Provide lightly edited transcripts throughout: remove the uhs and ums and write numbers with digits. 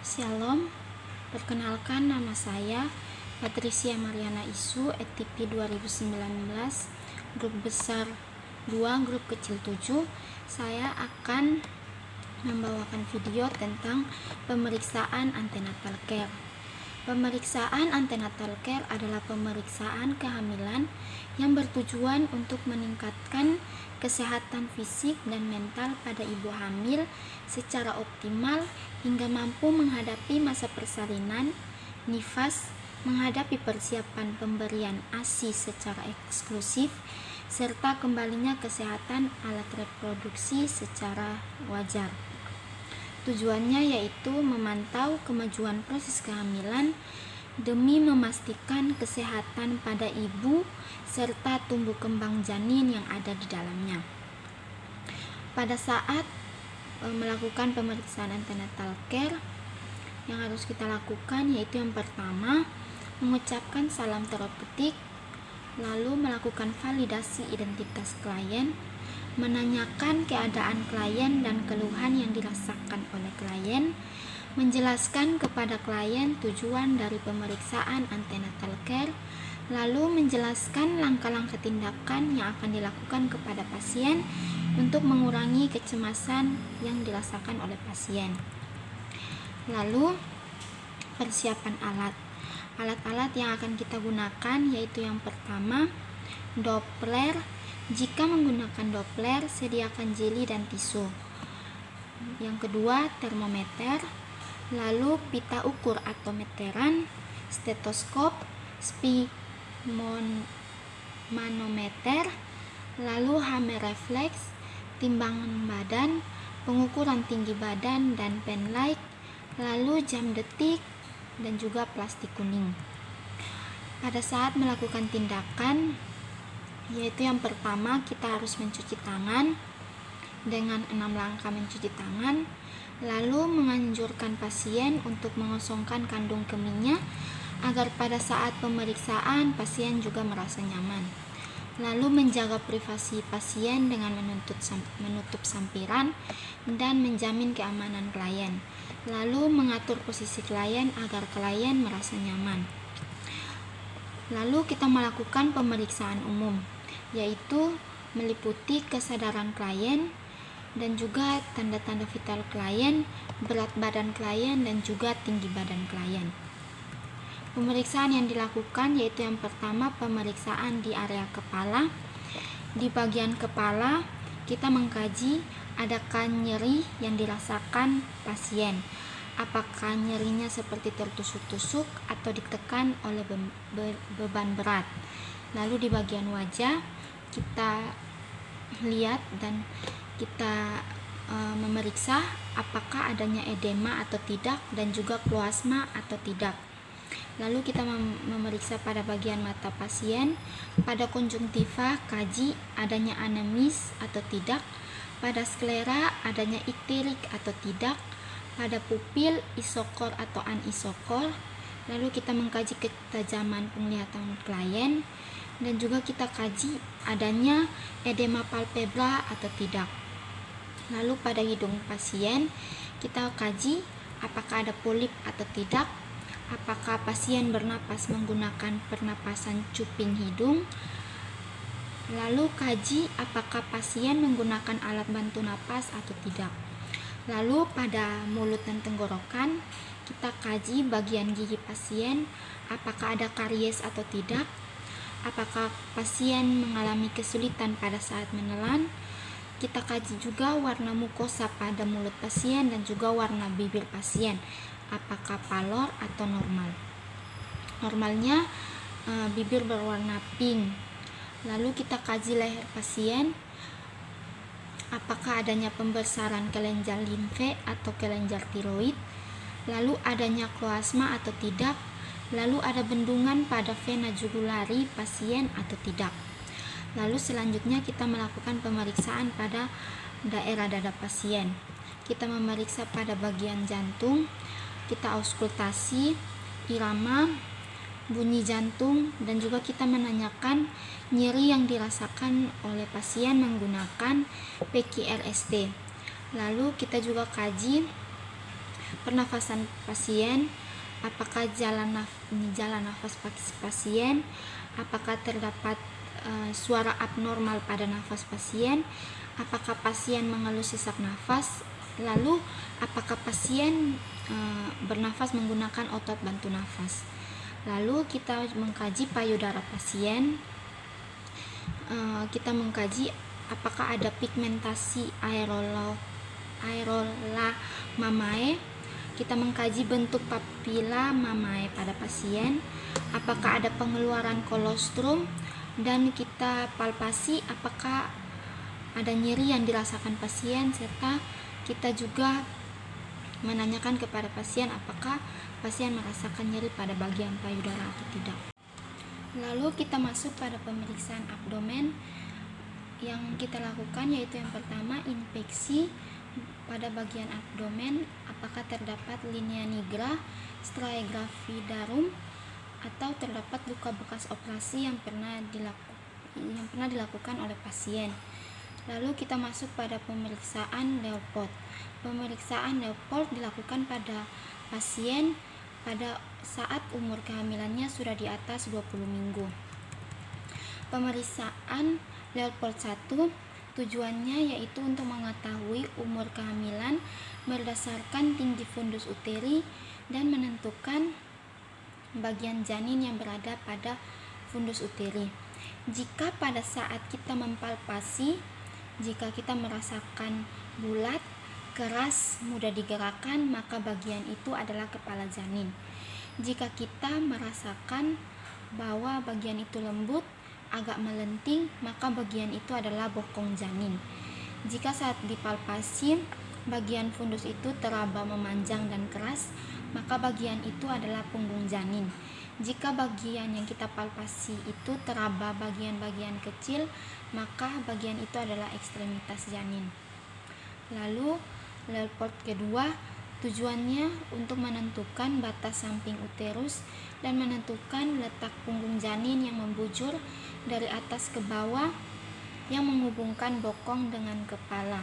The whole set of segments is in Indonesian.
Shalom, perkenalkan nama saya Patricia Mariana Isu, ETP 2019, grup besar 2, grup kecil 7. Saya akan membawakan video tentang pemeriksaan antenatal care. Pemeriksaan antenatal care adalah pemeriksaan kehamilan yang bertujuan untuk meningkatkan kesehatan fisik dan mental pada ibu hamil secara optimal hingga mampu menghadapi masa persalinan, nifas, menghadapi persiapan pemberian ASI secara eksklusif, serta kembalinya kesehatan alat reproduksi secara wajar. Tujuannya yaitu memantau kemajuan proses kehamilan demi memastikan kesehatan pada ibu serta tumbuh kembang janin yang ada di dalamnya. Pada saat melakukan pemeriksaan antenatal care, yang harus kita lakukan yaitu yang pertama, mengucapkan salam terapeutik, lalu melakukan validasi identitas klien, menanyakan keadaan klien dan keluhan yang dirasakan oleh klien, menjelaskan kepada klien tujuan dari pemeriksaan antenatal care, lalu menjelaskan langkah-langkah tindakan yang akan dilakukan kepada pasien untuk mengurangi kecemasan yang dirasakan oleh pasien. Lalu persiapan alat-alat yang akan kita gunakan yaitu yang pertama, Doppler. Jika menggunakan Doppler, sediakan jeli dan tisu. Yang kedua, termometer, lalu pita ukur atau meteran, stetoskop, manometer, lalu hammer reflex, timbangan badan, pengukuran tinggi badan dan pen light, lalu jam detik dan juga plastik kuning. Pada saat melakukan tindakan, yaitu yang pertama, kita harus mencuci tangan dengan 6 langkah mencuci tangan, lalu menganjurkan pasien untuk mengosongkan kandung kemihnya agar pada saat pemeriksaan pasien juga merasa nyaman, lalu menjaga privasi pasien dengan menutup sampiran dan menjamin keamanan klien, lalu mengatur posisi klien agar klien merasa nyaman. Lalu kita melakukan pemeriksaan umum, yaitu meliputi kesadaran klien dan juga tanda-tanda vital klien, berat badan klien dan juga tinggi badan klien. Pemeriksaan yang dilakukan yaitu yang pertama, pemeriksaan di area kepala. Di bagian kepala kita mengkaji adakah nyeri yang dirasakan pasien, apakah nyerinya seperti tertusuk-tusuk atau ditekan oleh beban berat. Lalu di bagian wajah kita lihat dan kita memeriksa apakah adanya edema atau tidak dan juga kloasma atau tidak. Lalu kita memeriksa pada bagian mata pasien, pada konjungtiva kaji adanya anemis atau tidak, pada sklera adanya ikterik atau tidak, pada pupil isokor atau anisokor. Lalu kita mengkaji ketajaman penglihatan klien dan juga kita kaji adanya edema palpebra atau tidak. Lalu pada hidung pasien kita kaji apakah ada polip atau tidak, apakah pasien bernapas menggunakan pernapasan cuping hidung. Lalu kaji apakah pasien menggunakan alat bantu napas atau tidak. Lalu pada mulut dan tenggorokan kita kaji bagian gigi pasien apakah ada karies atau tidak, apakah pasien mengalami kesulitan pada saat menelan. Kita kaji juga warna mukosa pada mulut pasien dan juga warna bibir pasien, apakah palor atau normal. Normalnya bibir berwarna pink. Lalu kita kaji leher pasien, apakah adanya pembesaran kelenjar limfe atau kelenjar tiroid, lalu adanya kloasma atau tidak, lalu ada bendungan pada vena jugulari pasien atau tidak. Lalu selanjutnya kita melakukan pemeriksaan pada daerah dada pasien. Kita memeriksa pada bagian jantung, kita auskultasi, irama, bunyi jantung, dan juga kita menanyakan nyeri yang dirasakan oleh pasien menggunakan PQRST. Lalu kita juga kaji pernafasan pasien, apakah jalan nafas pasien, apakah terdapat suara abnormal pada nafas pasien, apakah pasien mengeluh sesak nafas, lalu apakah pasien bernafas menggunakan otot bantu nafas. Lalu kita mengkaji payudara pasien, kita mengkaji apakah ada pigmentasi aerola mamae, kita mengkaji bentuk papila mamae pada pasien, apakah ada pengeluaran kolostrum, dan kita palpasi apakah ada nyeri yang dirasakan pasien, serta kita juga menanyakan kepada pasien apakah pasien merasakan nyeri pada bagian payudara atau tidak. Lalu kita masuk pada pemeriksaan abdomen. Yang kita lakukan yaitu yang pertama, inspeksi pada bagian abdomen, apakah terdapat linea nigra, stratigrafidarum, atau terdapat luka bekas operasi yang pernah dilakukan oleh pasien. Lalu kita masuk pada pemeriksaan Leopold. Pemeriksaan Leopold dilakukan pada pasien pada saat umur kehamilannya sudah di atas 20 minggu. Pemeriksaan Leopold 1 tujuannya yaitu untuk mengetahui umur kehamilan berdasarkan tinggi fundus uteri dan menentukan bagian janin yang berada pada fundus uteri. Jika pada saat kita mempalpasi, jika kita merasakan bulat, keras, mudah digerakkan, maka bagian itu adalah kepala janin. Jika kita merasakan bahwa bagian itu lembut, agak melenting, maka bagian itu adalah bokong janin. Jika saat dipalpasi bagian fundus itu teraba memanjang dan keras, maka bagian itu adalah punggung janin. Jika bagian yang kita palpasi itu teraba bagian-bagian kecil, maka bagian itu adalah ekstremitas janin. Lalu Leopold kedua tujuannya untuk menentukan batas samping uterus dan menentukan letak punggung janin yang membujur dari atas ke bawah yang menghubungkan bokong dengan kepala.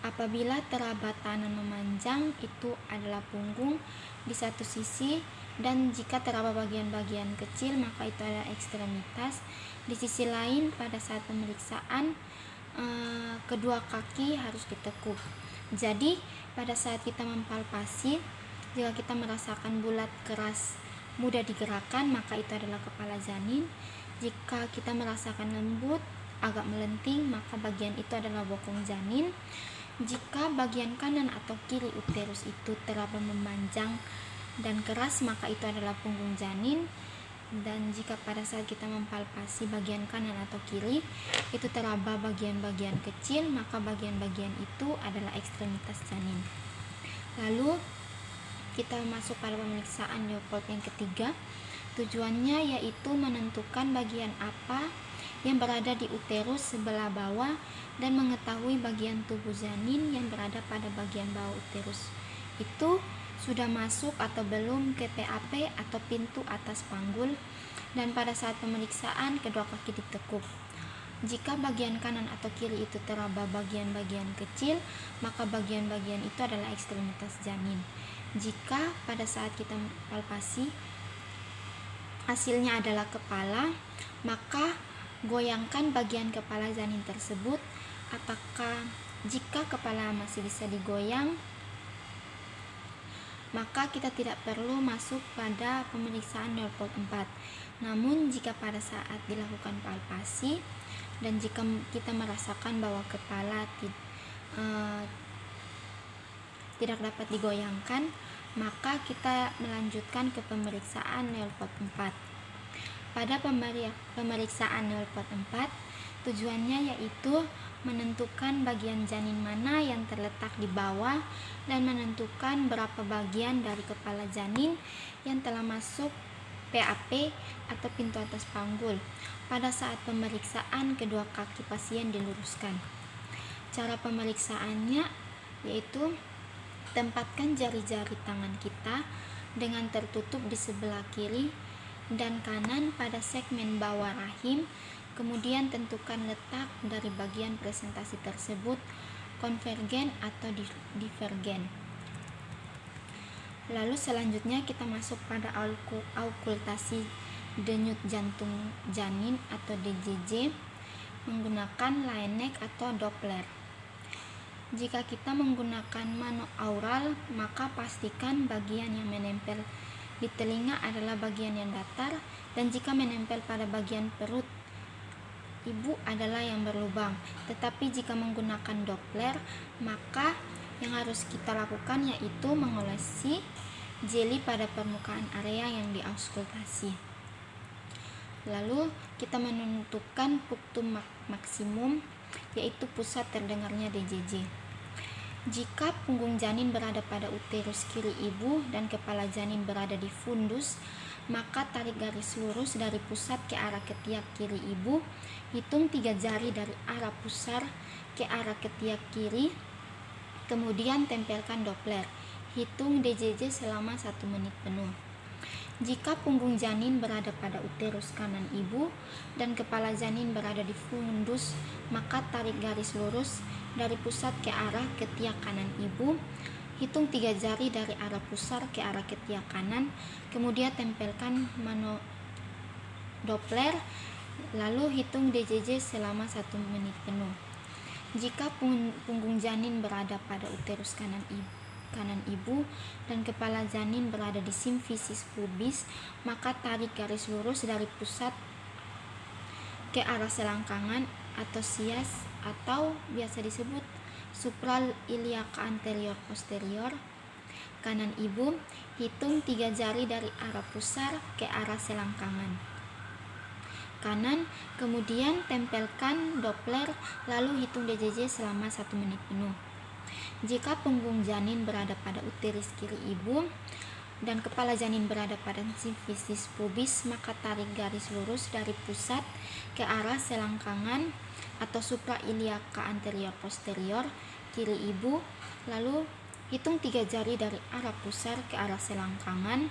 Apabila teraba tahanan memanjang, itu adalah punggung di satu sisi, dan jika teraba bagian-bagian kecil, maka itu adalah ekstremitas. Di sisi lain, pada saat pemeriksaan, kedua kaki harus ditekuk. Jadi, pada saat kita mempalpasi, jika kita merasakan bulat, keras, mudah digerakkan, maka itu adalah kepala janin. Jika kita merasakan lembut, agak melenting, maka bagian itu adalah bokong janin. Jika bagian kanan atau kiri uterus itu teraba memanjang dan keras, maka itu adalah punggung janin. Dan jika pada saat kita mempalpasi bagian kanan atau kiri itu teraba bagian-bagian kecil, maka bagian-bagian itu adalah ekstremitas janin. Lalu kita masuk pada pemeriksaan Leopold yang ketiga. Tujuannya yaitu menentukan bagian apa yang berada di uterus sebelah bawah dan mengetahui bagian tubuh janin yang berada pada bagian bawah uterus itu sudah masuk atau belum ke PAP atau pintu atas panggul. Dan pada saat pemeriksaan, kedua kaki ditekuk. Jika bagian kanan atau kiri itu teraba bagian-bagian kecil, maka bagian-bagian itu adalah ekstremitas janin. Jika pada saat kita palpasi hasilnya adalah kepala, maka goyangkan bagian kepala janin tersebut. Apakah jika kepala masih bisa digoyang, maka kita tidak perlu masuk pada pemeriksaan Leopold 4. Namun jika pada saat dilakukan palpasi dan jika kita merasakan bahwa kepala tidak dapat digoyangkan, maka kita melanjutkan ke pemeriksaan Leopold 4. Pada pemeriksaan Leopold 4, tujuannya yaitu menentukan bagian janin mana yang terletak di bawah dan menentukan berapa bagian dari kepala janin yang telah masuk PAP atau pintu atas panggul. Pada saat pemeriksaan, kedua kaki pasien diluruskan. Cara pemeriksaannya yaitu tempatkan jari-jari tangan kita dengan tertutup di sebelah kiri dan kanan pada segmen bawah rahim. Kemudian tentukan letak dari bagian presentasi tersebut konvergen atau divergen. Lalu selanjutnya kita masuk pada aukultasi denyut jantung janin atau DJJ menggunakan Laennec atau Doppler. Jika kita menggunakan monoaural, maka pastikan bagian yang menempel di telinga adalah bagian yang datar, dan jika menempel pada bagian perut ibu adalah yang berlubang. Tetapi jika menggunakan Doppler, maka yang harus kita lakukan yaitu mengolesi jeli pada permukaan area yang diauskultasi. Lalu kita menentukan punktum maksimum, yaitu pusat terdengarnya DJJ. Jika punggung janin berada pada uterus kiri ibu dan kepala janin berada di fundus, maka tarik garis lurus dari pusat ke arah ketiak kiri ibu, hitung 3 jari dari arah pusar ke arah ketiak kiri, kemudian tempelkan Doppler, hitung DJJ selama 1 menit penuh. Jika punggung janin berada pada uterus kanan ibu dan kepala janin berada di fundus, maka tarik garis lurus dari pusat ke arah ketiak kanan ibu, hitung 3 jari dari arah pusar ke arah ketiak kanan, kemudian tempelkan Doppler, lalu hitung DJJ selama 1 menit penuh. Jika punggung janin berada pada uterus kanan ibu dan kepala janin berada di simfisis pubis, maka tarik garis lurus dari pusat ke arah selangkangan atau sias atau biasa disebut suprailiaca anterior posterior kanan ibu, hitung 3 jari dari arah pusar ke arah selangkangan kanan, kemudian tempelkan Doppler, lalu hitung DJJ selama 1 menit penuh. Jika punggung janin berada pada uterus kiri ibu dan kepala janin berada pada simfisis pubis, maka tarik garis lurus dari pusat ke arah selangkangan atau suprailiaca anterior posterior kiri ibu, lalu hitung 3 jari dari arah pusar ke arah selangkangan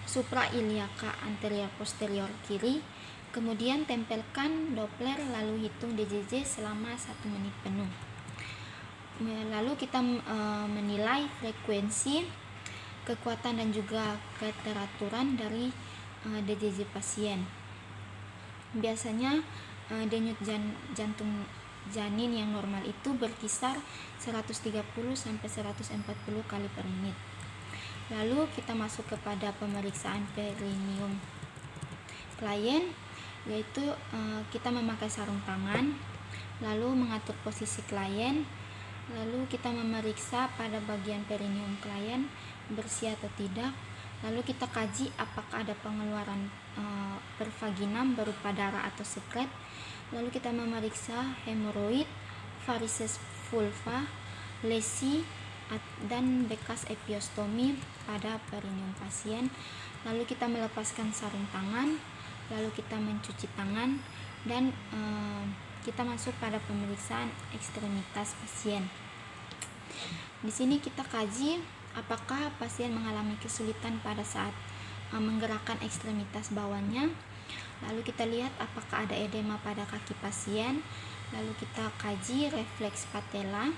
suprailiaca anterior posterior kiri, kemudian tempelkan Doppler, lalu hitung DJJ selama 1 menit penuh. Lalu kita menilai frekuensi, kekuatan dan juga keteraturan dari DJJ pasien. Biasanya denyut jantung janin yang normal itu berkisar 130 sampai 140 kali per menit. Lalu kita masuk kepada pemeriksaan perineum klien, yaitu kita memakai sarung tangan, lalu mengatur posisi klien. Lalu kita memeriksa pada bagian perineum klien bersih atau tidak. Lalu kita kaji apakah ada pengeluaran pervaginam berupa darah atau sekret. Lalu kita memeriksa hemoroid, varises vulva, lesi, dan bekas epiostomi pada perineum pasien. Lalu kita melepaskan sarung tangan, lalu kita mencuci tangan, dan kita masuk pada pemeriksaan ekstremitas pasien. Di sini kita kaji apakah pasien mengalami kesulitan pada saat menggerakkan ekstremitas bawahnya. Lalu kita lihat apakah ada edema pada kaki pasien. Lalu kita kaji refleks patella.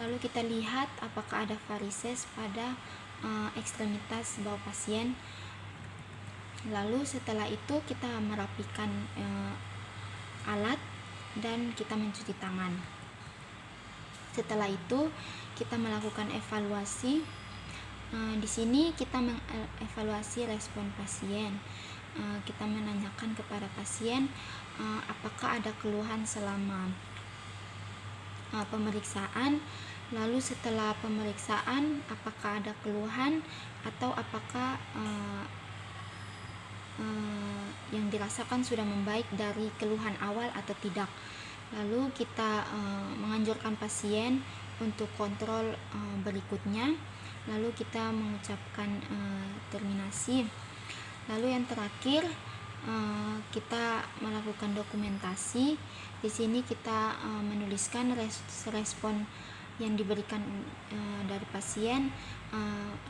Lalu kita lihat apakah ada varises pada ekstremitas bawah pasien. Lalu setelah itu kita merapikan alat dan kita mencuci tangan. Setelah itu kita melakukan evaluasi. Di sini kita mengevaluasi respon pasien. Kita menanyakan kepada pasien apakah ada keluhan selama pemeriksaan. Lalu setelah pemeriksaan apakah ada keluhan atau apakah yang dirasakan sudah membaik dari keluhan awal atau tidak. Lalu kita menganjurkan pasien untuk kontrol berikutnya. Lalu kita mengucapkan terminasi. Lalu yang terakhir kita melakukan dokumentasi. Di sini kita menuliskan respon yang diberikan dari pasien,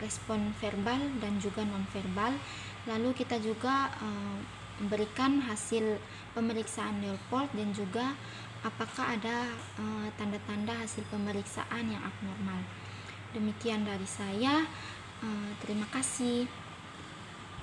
respon verbal dan juga nonverbal. Lalu kita juga memberikan hasil pemeriksaan Leupold dan juga apakah ada tanda-tanda hasil pemeriksaan yang abnormal. Demikian dari saya. Terima kasih.